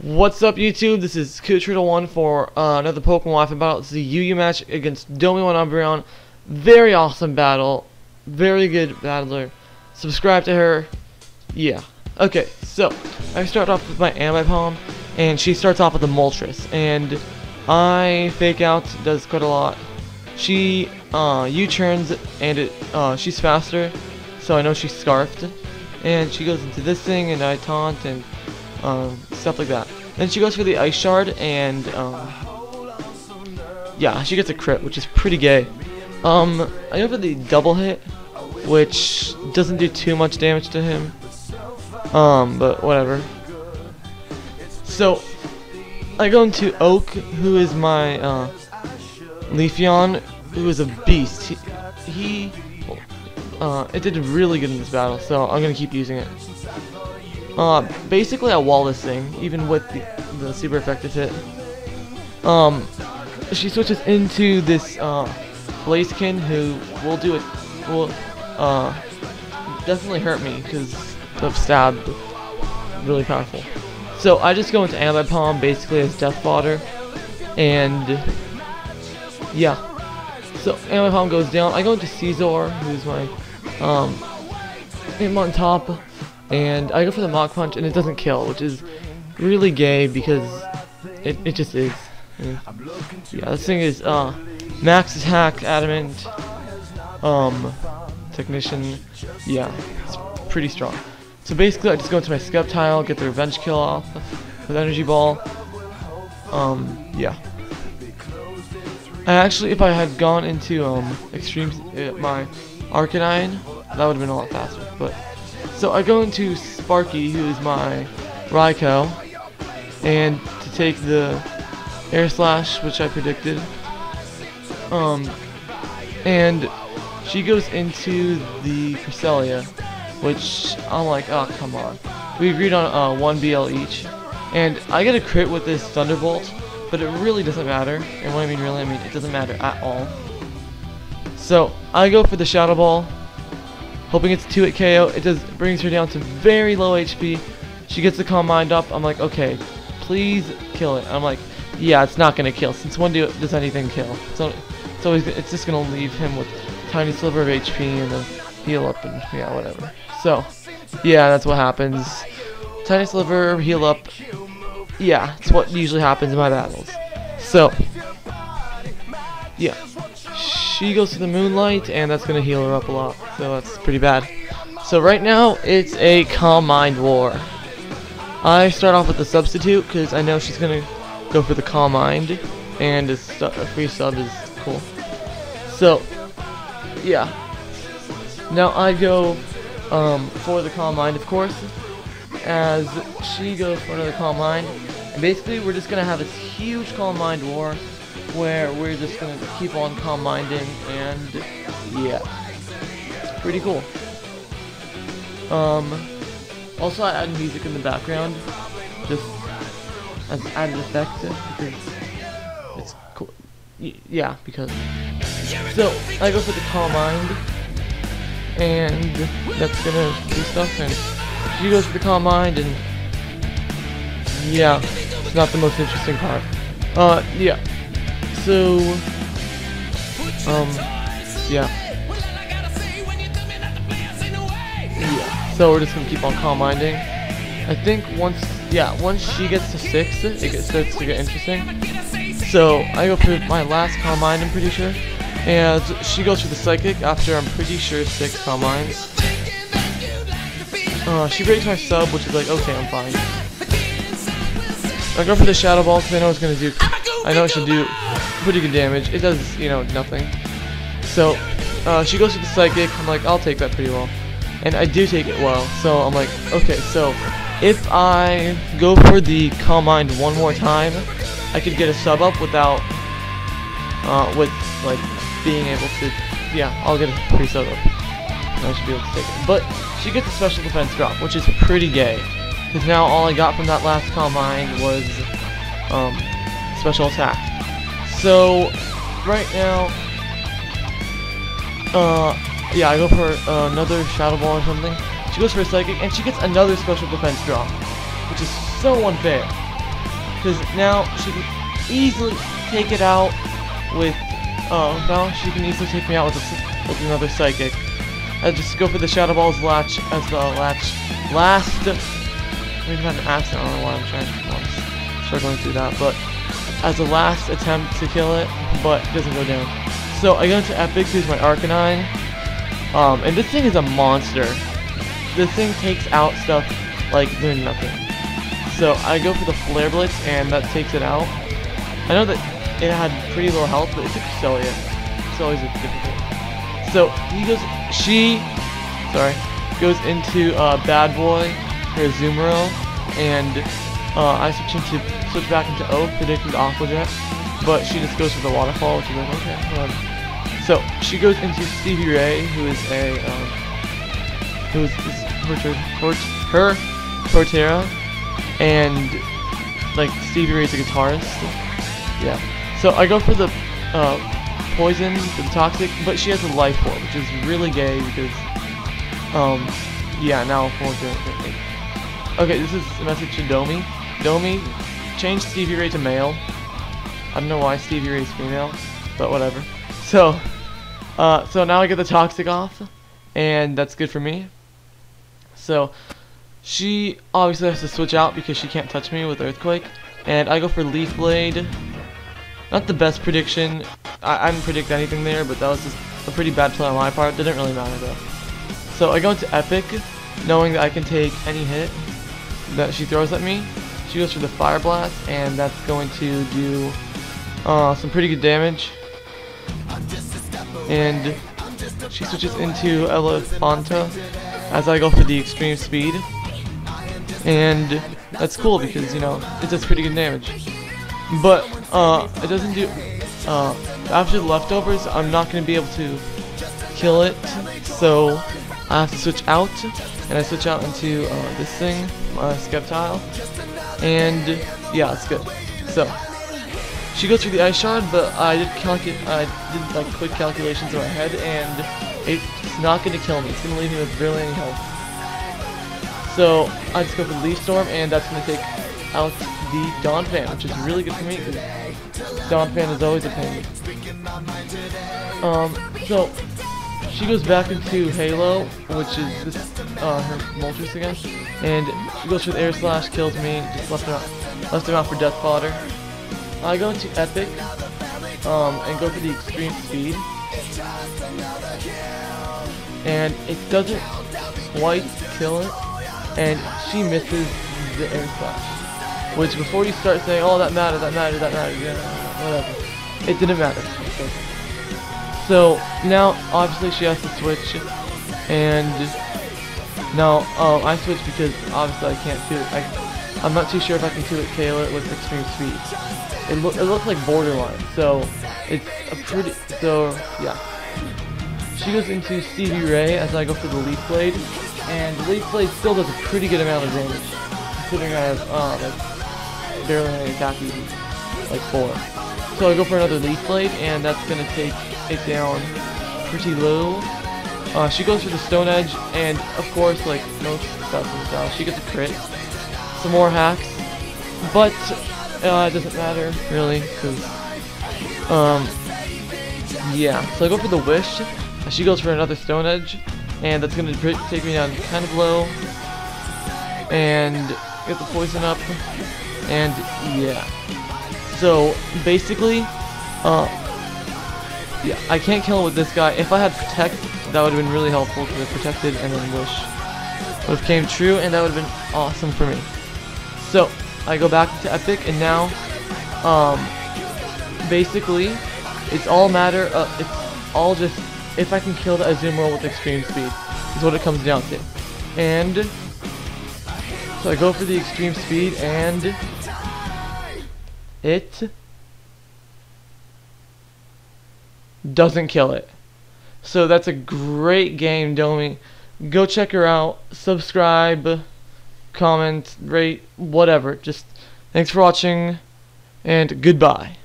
What's up, YouTube? This is Turtle1 for another Pokemon Wi-Fi battle. It's the UU match against Dommi1umbreon. Very awesome battle. Very good battler. Subscribe to her. Yeah. Okay, so I start off with my Ambipom, and she starts off with a Moltres, and I fake out, does quite a lot. She U-turns, and she's faster, so I know she's scarfed, and she goes into this thing, and I taunt, and stuff like that. Then she goes for the Ice Shard, and yeah, she gets a crit, which is pretty gay. I go for the double hit, which doesn't do too much damage to him, but whatever. So I go into Oak, who is my Leafeon, who is a beast. It did really good in this battle, so I'm gonna keep using it. Basically I wall this thing, even with the super effective hit. She switches into this Blaziken, who will definitely hurt me because of stab, really powerful. So I just go into Ambipom basically as death fodder, and yeah. So Ambipom goes down. I go into Caesar, who's my him on top. And I go for the Mach Punch, and it doesn't kill, which is really gay because it just is. And yeah, this thing is Max Attack, Adamant, Technician. Yeah, it's pretty strong. So basically, I just go into my Sceptile, get the Revenge Kill off with Energy Ball. Yeah. Actually, if I had gone into Extreme, my Arcanine, that would have been a lot faster, but. So I go into Sparky, who is my Raikou, and to take the Air Slash, which I predicted. And she goes into the Cresselia, which I'm like, oh come on. We agreed on 1 BL each, and I get a crit with this Thunderbolt, but it really doesn't matter. And when I mean really, I mean it doesn't matter at all. So I go for the Shadow Ball, hoping it's 2-hit KO. It brings her down to very low HP. She gets the Calm Mind up. I'm like, okay, please kill it. I'm like, yeah, it's not gonna kill since when does anything kill? So it's just gonna leave him with tiny sliver of HP and then heal up and yeah, whatever. So yeah, that's what happens. Tiny sliver, heal up. Yeah, it's what usually happens in my battles. So yeah. She goes to the Moonlight, and that's going to heal her up a lot, so that's pretty bad. So right now, it's a Calm Mind war. I start off with the Substitute, because I know she's going to go for the Calm Mind, and a free sub is cool. So, yeah. Now I go for the Calm Mind, of course, as she goes for another Calm Mind. And basically, we're just going to have this huge Calm Mind war, where we're just gonna keep on calm minding, and yeah, it's pretty cool. Also I add music in the background, just as added effect, because it's cool. Yeah, because so I go for the calm mind, and that's gonna do stuff, and she goes for the calm mind, and yeah, it's not the most interesting part. Yeah. So, yeah. So we're just gonna keep on calm minding. I think once she gets to 6, it starts to get interesting. So I go for my last calm mind, I'm pretty sure, and she goes for the Psychic after I'm pretty sure 6 calm minds. She breaks my sub, which is like, okay, I'm fine. I go for the Shadow Ball because I know it's gonna do. I know it should do pretty good damage. It does, you know, nothing. So, she goes to the Psychic. I'm like, I'll take that pretty well. And I do take it well. So, I'm like, okay, so if I go for the Calm Mind one more time, I could get a sub up without, with, like, being able to, yeah, I'll get a free sub up. I should be able to take it. But she gets a special defense drop, which is pretty gay. Because now all I got from that last Calm Mind was, special attack. So right now, yeah, I go for another Shadow Ball or something. She goes for a Psychic, and she gets another special defense drop, which is so unfair. because now she can easily take it out with, now she can easily take me out with another psychic. I just go for the Shadow Ball's latch as the last, I mean, had an accent, I don't know why I'm struggling through that, but as a last attempt to kill it, but it doesn't go down. So I go into Epic, who's my Arcanine, and this thing is a monster. This thing takes out stuff like they're nothing. So I go for the Flare Blitz, and that takes it out. I know that it had pretty low health, but it's a Cresselia. Cresselia is difficult. So she goes into Bad Boy for Azumarill, and I switch back into Oak, predicting the Aqua Jet, but she just goes for the Waterfall, which is like, okay, whatever. So she goes into Stevie Ray, who is her Torterra, and like Stevie Ray's a guitarist. Yeah. So I go for the Poison, the Toxic, but she has a Life Orb, which is really gay because yeah, now okay, this is a message to Dommi. Dommi, change Stevie Ray to male. I don't know why Stevie Ray is female, but whatever. So now I get the Toxic off, and that's good for me. So she obviously has to switch out because she can't touch me with Earthquake, and I go for Leaf Blade. Not the best prediction. I didn't predict anything there, but that was just a pretty bad play on my part. Didn't really matter though. So I go into Epic, knowing that I can take any hit that she throws at me. She goes for the Fire Blast, and that's going to do some pretty good damage. And she switches into Elephanta as I go for the Extreme Speed. And that's cool because, you know, it does pretty good damage. But it doesn't do, after the leftovers, I'm not going to be able to kill it, so I have to switch out, and I switch out into this thing, Skeptile, and yeah, it's good. So she goes for the Ice Shard, but I did like quick calculations in my head, and it's not going to kill me. It's going to leave me with barely any health. So I just go for the Leaf Storm, and that's going to take out the Donphan, which is really good for me because Donphan is always a pain. So she goes back into Halo, which is this her Moltres again, and she goes for the Air Slash, kills me, just left him out for Death Fodder. I go into Epic and go for the Extreme Speed, and it doesn't quite kill it, and she misses the Air Slash. Which, before you start saying, oh, that mattered, yeah, whatever, it didn't matter. So now, obviously, she has to switch, and now I switch because obviously I can't do it. I'm not too sure if I can do it KO it with Extreme Speed. It looks like borderline, so it's a pretty, so yeah. She goes into Stevie Ray as I go for the Leaf Blade, and the Leaf Blade still does a pretty good amount of damage, considering I have like barely any attack, even like 4. So I go for another Leaf Blade, and that's gonna take it down pretty low. She goes for the Stone Edge, and of course, like most stuff in style, she gets a crit. Some more hacks, but it doesn't matter really, because yeah. So I go for the Wish. She goes for another Stone Edge, and that's gonna take me down kind of low, and get the Poison up. And yeah, so basically, yeah, I can't kill him with this guy. If I had Protect, that would have been really helpful because I protected, and then Wish would have came true, and that would have been awesome for me. So I go back into Epic, and now, basically, it's all just if I can kill the Azumarill with Extreme Speed is what it comes down to. And so I go for the Extreme Speed, and it doesn't kill it. So that's a great game, Dommi. Go check her out. Subscribe, comment, rate, whatever. Just thanks for watching, and goodbye.